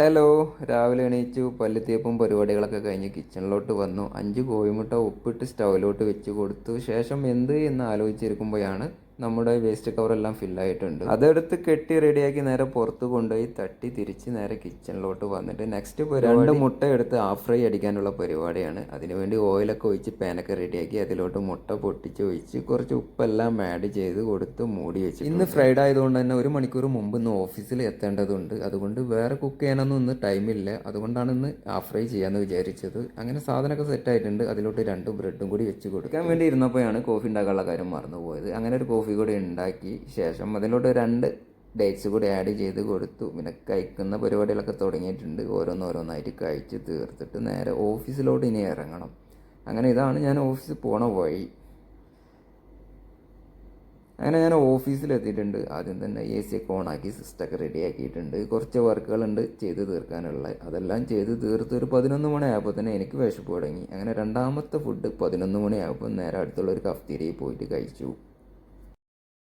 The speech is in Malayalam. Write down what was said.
ഹലോ. രാവിലെ എണീച്ചു പല്ലുതേപ്പും പരിപാടികളൊക്കെ കഴിഞ്ഞ് കിച്ചണിലോട്ട് വന്നു. 5 കോഴിമുട്ട ഉപ്പിട്ട് സ്റ്റൗവിലോട്ട് വെച്ച് കൊടുത്തു. ശേഷം എന്ത് എന്ന് ആലോചിച്ചിരിക്കുമ്പോഴാണ് നമ്മുടെ വേസ്റ്റ് കവറെല്ലാം ഫില്ലായിട്ടുണ്ട്. അതെടുത്ത് കെട്ടി റെഡിയാക്കി നേരെ പുറത്ത് കൊണ്ടുപോയി തട്ടി തിരിച്ച് നേരെ കിച്ചണിലോട്ട് വന്നിട്ട് നെക്സ്റ്റ് പരിപാടി 2 മുട്ട എടുത്ത് ഹാഫ് ഫ്രൈ അടിക്കാനുള്ള പരിപാടിയാണ്. അതിനുവേണ്ടി ഓയിലൊക്കെ ഒഴിച്ച് പാനൊക്കെ റെഡിയാക്കി അതിലോട്ട് മുട്ട പൊട്ടിച്ച് ഒഴിച്ച് കുറച്ച് ഉപ്പെല്ലാം ആഡ് ചെയ്ത് കൊടുത്ത് മൂടി വെച്ചു. ഇന്ന് ഫ്രൈഡ് ആയതുകൊണ്ട് തന്നെ 1 മണിക്കൂർ മുമ്പ് ഇന്ന് ഓഫീസിൽ എത്തേണ്ടതുണ്ട്. അതുകൊണ്ട് വേറെ കുക്ക് ചെയ്യാനൊന്നും ഇന്ന് ടൈമില്ല. അതുകൊണ്ടാണ് ഇന്ന് ഹാഫ് ഫ്രൈ ചെയ്യാമെന്ന് വിചാരിച്ചത്. അങ്ങനെ സാധനമൊക്കെ സെറ്റ് ആയിട്ടുണ്ട്. അതിലോട്ട് 2 ബ്രെഡും കൂടി വെച്ച് കൊടുക്കാൻ വേണ്ടി ഇരുന്നപ്പോഴാണ് കോഫി ഉണ്ടാക്കാനുള്ള കാര്യം മറന്നുപോയത്. അങ്ങനെ ഒരു കോഫി കൂടി ഉണ്ടാക്കി ശേഷം അതിലോട്ട് 2 ഡേറ്റ്സ് കൂടി ആഡ് ചെയ്ത് കൊടുത്തു. പിന്നെ കഴിക്കുന്ന പരിപാടികളൊക്കെ തുടങ്ങിയിട്ടുണ്ട്. ഓരോന്നോരോന്നായിട്ട് കഴിച്ച് തീർത്തിട്ട് നേരെ ഓഫീസിലോട്ട് ഇനി ഇറങ്ങണം. അങ്ങനെ ഇതാണ് ഞാൻ ഓഫീസിൽ പോണ വഴി. അങ്ങനെ ഞാൻ ഓഫീസിലെത്തിയിട്ടുണ്ട്. ആദ്യം തന്നെ എ സി ഒക്കെ ഓണാക്കി സിസ്റ്റമൊക്കെ റെഡി ആക്കിയിട്ടുണ്ട്. കുറച്ച് വർക്കുകളുണ്ട് ചെയ്ത് തീർക്കാനുള്ള. അതെല്ലാം ചെയ്ത് തീർത്ത് ഒരു 11 മണിയായപ്പോൾ തന്നെ എനിക്ക് വിശപ്പ് തുടങ്ങി. അങ്ങനെ രണ്ടാമത്തെ ഫുഡ് 11 മണിയായപ്പോൾ നേരെ അടുത്തുള്ള ഒരു കഫ്തീരിയയിൽ പോയിട്ട് കഴിച്ചു.